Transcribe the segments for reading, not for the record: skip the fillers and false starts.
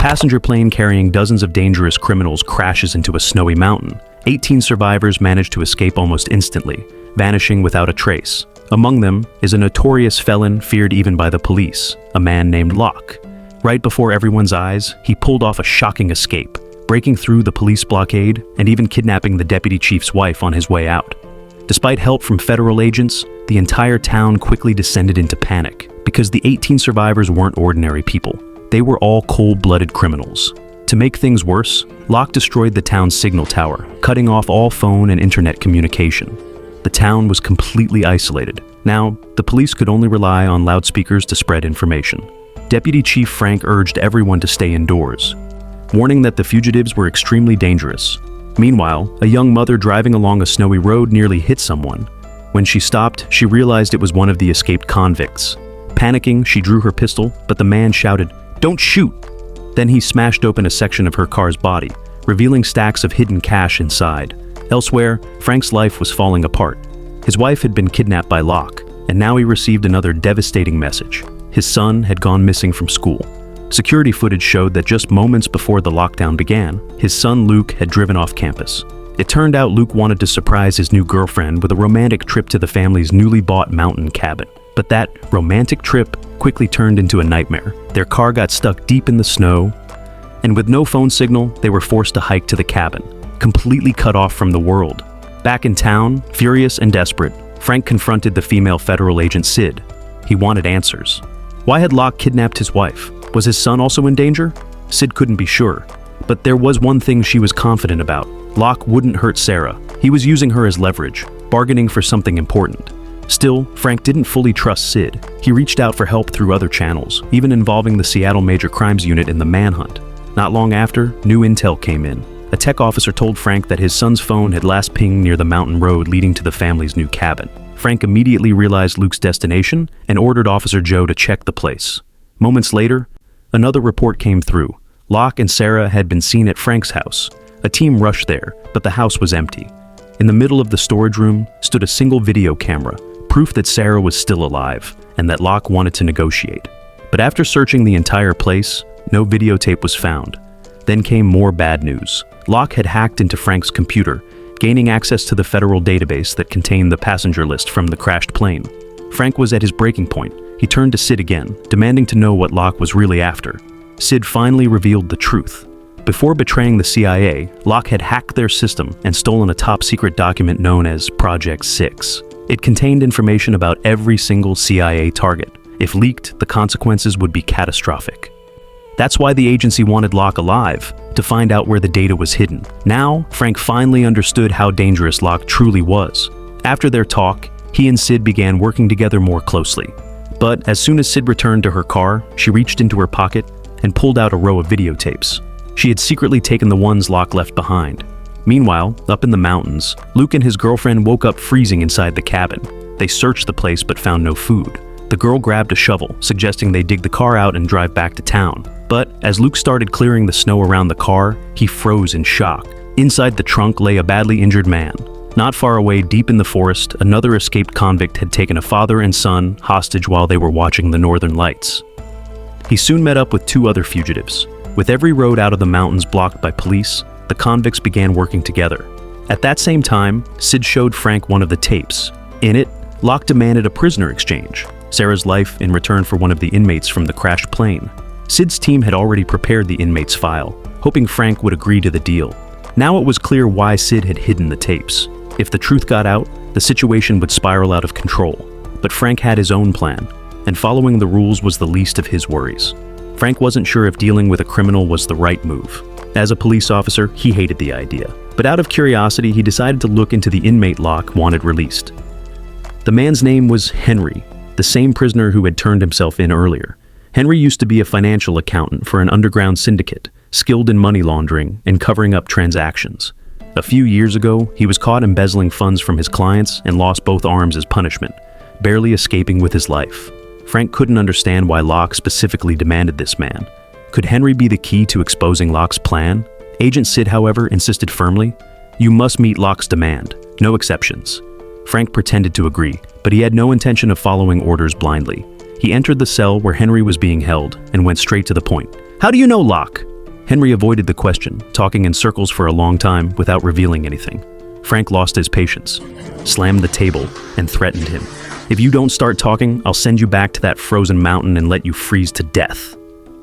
passenger plane carrying dozens of dangerous criminals crashes into a snowy mountain. 18 survivors manage to escape almost instantly, vanishing without a trace. Among them is a notorious felon feared even by the police, a man named Locke. Right before everyone's eyes, he pulled off a shocking escape, breaking through the police blockade and even kidnapping the deputy chief's wife on his way out. Despite help from federal agents, the entire town quickly descended into panic because the 18 survivors weren't ordinary people. They were all cold-blooded criminals. To make things worse, Locke destroyed the town's signal tower, cutting off all phone and internet communication. The town was completely isolated. Now, the police could only rely on loudspeakers to spread information. Deputy Chief Frank urged everyone to stay indoors, warning that the fugitives were extremely dangerous. Meanwhile, a young mother driving along a snowy road nearly hit someone. When she stopped, she realized it was one of the escaped convicts. Panicking, she drew her pistol, but the man shouted, "Don't shoot!" Then he smashed open a section of her car's body, revealing stacks of hidden cash inside. Elsewhere, Frank's life was falling apart. His wife had been kidnapped by Locke, and now he received another devastating message. His son had gone missing from school. Security footage showed that just moments before the lockdown began, his son Luke had driven off campus. It turned out Luke wanted to surprise his new girlfriend with a romantic trip to the family's newly bought mountain cabin. But that romantic trip quickly turned into a nightmare. Their car got stuck deep in the snow, and with no phone signal, they were forced to hike to the cabin, completely cut off from the world. Back in town, furious and desperate, Frank confronted the female federal agent Sid. He wanted answers. Why had Locke kidnapped his wife? Was his son also in danger? Sid couldn't be sure. But there was one thing she was confident about. Locke wouldn't hurt Sarah. He was using her as leverage, bargaining for something important. Still, Frank didn't fully trust Sid. He reached out for help through other channels, even involving the Seattle Major Crimes Unit in the manhunt. Not long after, new intel came in. A tech officer told Frank that his son's phone had last pinged near the mountain road leading to the family's new cabin. Frank immediately realized Luke's destination and ordered Officer Joe to check the place. Moments later, another report came through. Locke and Sarah had been seen at Frank's house. A team rushed there, but the house was empty. In the middle of the storage room stood a single video camera, proof that Sarah was still alive and that Locke wanted to negotiate. But after searching the entire place, no videotape was found. Then came more bad news. Locke had hacked into Frank's computer, gaining access to the federal database that contained the passenger list from the crashed plane. Frank was at his breaking point. He turned to Sid again, demanding to know what Locke was really after. Sid finally revealed the truth. Before betraying the CIA, Locke had hacked their system and stolen a top-secret document known as Project 6. It contained information about every single CIA target. If leaked, the consequences would be catastrophic. That's why the agency wanted Locke alive, to find out where the data was hidden. Now, Frank finally understood how dangerous Locke truly was. After their talk, he and Sid began working together more closely. But as soon as Sid returned to her car, she reached into her pocket and pulled out a row of videotapes. She had secretly taken the ones Locke left behind. Meanwhile, up in the mountains, Luke and his girlfriend woke up freezing inside the cabin. They searched the place but found no food. The girl grabbed a shovel, suggesting they dig the car out and drive back to town. But as Luke started clearing the snow around the car, he froze in shock. Inside the trunk lay a badly injured man. Not far away, deep in the forest, another escaped convict had taken a father and son hostage while they were watching the northern lights. He soon met up with two other fugitives. With every road out of the mountains blocked by police, the convicts began working together. At that same time, Sid showed Frank one of the tapes. In it, Locke demanded a prisoner exchange, Sarah's life in return for one of the inmates from the crashed plane. Sid's team had already prepared the inmate's file, hoping Frank would agree to the deal. Now it was clear why Sid had hidden the tapes. If the truth got out, the situation would spiral out of control. But Frank had his own plan, and following the rules was the least of his worries. Frank wasn't sure if dealing with a criminal was the right move. As a police officer, he hated the idea. But out of curiosity, he decided to look into the inmate Locke wanted released. The man's name was Henry, the same prisoner who had turned himself in earlier. Henry used to be a financial accountant for an underground syndicate, skilled in money laundering and covering up transactions. A few years ago, he was caught embezzling funds from his clients and lost both arms as punishment, barely escaping with his life. Frank couldn't understand why Locke specifically demanded this man. Could Henry be the key to exposing Locke's plan? Agent Sid, however, insisted firmly, "You must meet Locke's demand, no exceptions." Frank pretended to agree, but he had no intention of following orders blindly. He entered the cell where Henry was being held and went straight to the point. "How do you know Locke?" Henry avoided the question, talking in circles for a long time without revealing anything. Frank lost his patience, slammed the table, and threatened him. "If you don't start talking, I'll send you back to that frozen mountain and let you freeze to death."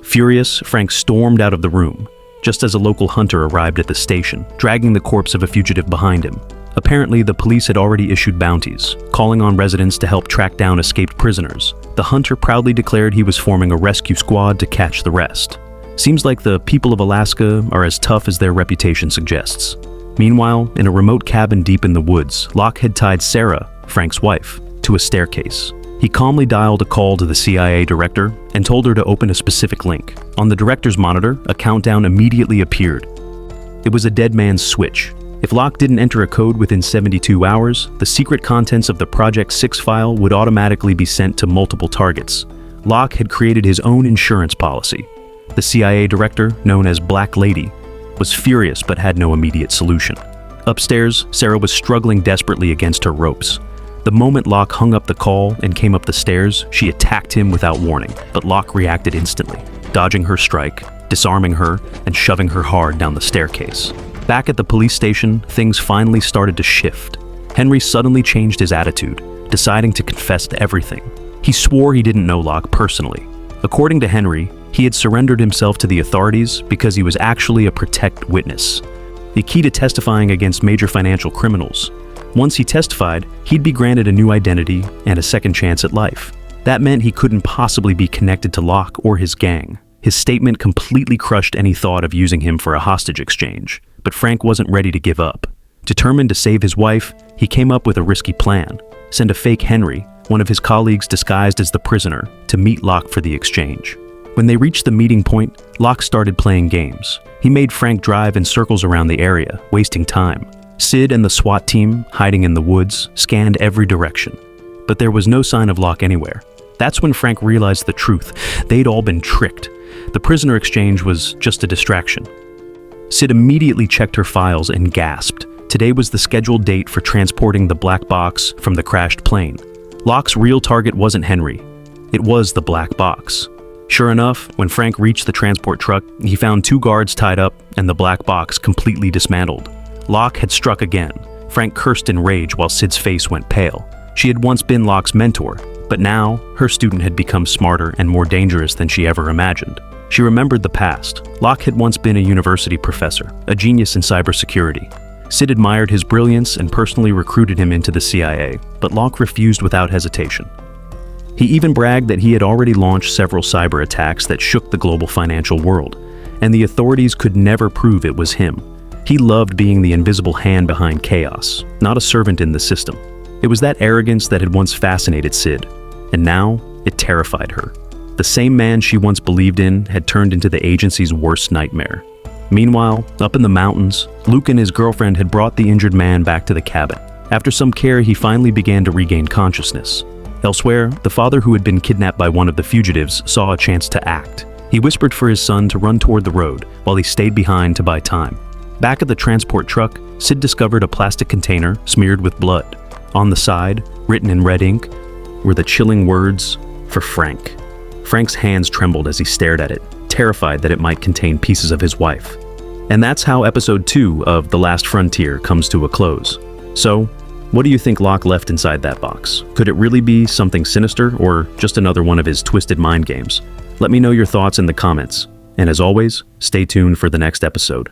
Furious, Frank stormed out of the room, just as a local hunter arrived at the station, dragging the corpse of a fugitive behind him. Apparently, the police had already issued bounties, calling on residents to help track down escaped prisoners. The hunter proudly declared he was forming a rescue squad to catch the rest. Seems like the people of Alaska are as tough as their reputation suggests. Meanwhile, in a remote cabin deep in the woods, Locke had tied Sarah, Frank's wife, to a staircase. He calmly dialed a call to the CIA director and told her to open a specific link. On the director's monitor, a countdown immediately appeared. It was a dead man's switch. If Locke didn't enter a code within 72 hours, the secret contents of the Project 6 file would automatically be sent to multiple targets. Locke had created his own insurance policy. The CIA director, known as Black Lady, was furious but had no immediate solution. Upstairs, Sarah was struggling desperately against her ropes. The moment Locke hung up the call and came up the stairs, she attacked him without warning, but Locke reacted instantly, dodging her strike, disarming her, and shoving her hard down the staircase. Back at the police station, things finally started to shift. Henry suddenly changed his attitude, deciding to confess to everything. He swore he didn't know Locke personally. According to Henry, he had surrendered himself to the authorities because he was actually a protect witness, the key to testifying against major financial criminals. Once he testified, he'd be granted a new identity and a second chance at life. That meant he couldn't possibly be connected to Locke or his gang. His statement completely crushed any thought of using him for a hostage exchange, but Frank wasn't ready to give up. Determined to save his wife, he came up with a risky plan: send a fake Henry, one of his colleagues disguised as the prisoner, to meet Locke for the exchange. When they reached the meeting point, Locke started playing games. He made Frank drive in circles around the area, wasting time. Sid and the SWAT team, hiding in the woods, scanned every direction. But there was no sign of Locke anywhere. That's when Frank realized the truth. They'd all been tricked. The prisoner exchange was just a distraction. Sid immediately checked her files and gasped. Today was the scheduled date for transporting the black box from the crashed plane. Locke's real target wasn't Henry. It was the black box. Sure enough, when Frank reached the transport truck, he found 2 guards tied up and the black box completely dismantled. Locke had struck again. Frank cursed in rage while Sid's face went pale. She had once been Locke's mentor, but now her student had become smarter and more dangerous than she ever imagined. She remembered the past. Locke had once been a university professor, a genius in cybersecurity. Sid admired his brilliance and personally recruited him into the CIA, but Locke refused without hesitation. He even bragged that he had already launched several cyber attacks that shook the global financial world, and the authorities could never prove it was him. He loved being the invisible hand behind chaos, not a servant in the system. It was that arrogance that had once fascinated Sid, and now it terrified her. The same man she once believed in had turned into the agency's worst nightmare. Meanwhile, up in the mountains, Luke and his girlfriend had brought the injured man back to the cabin. After some care, he finally began to regain consciousness. Elsewhere, the father who had been kidnapped by one of the fugitives saw a chance to act. He whispered for his son to run toward the road, while he stayed behind to buy time. Back at the transport truck, Sid discovered a plastic container smeared with blood. On the side, written in red ink, were the chilling words, "For Frank." Frank's hands trembled as he stared at it, terrified that it might contain pieces of his wife. And that's how episode 2 of The Last Frontier comes to a close. So, what do you think Locke left inside that box? Could it really be something sinister or just another one of his twisted mind games? Let me know your thoughts in the comments. And as always, stay tuned for the next episode.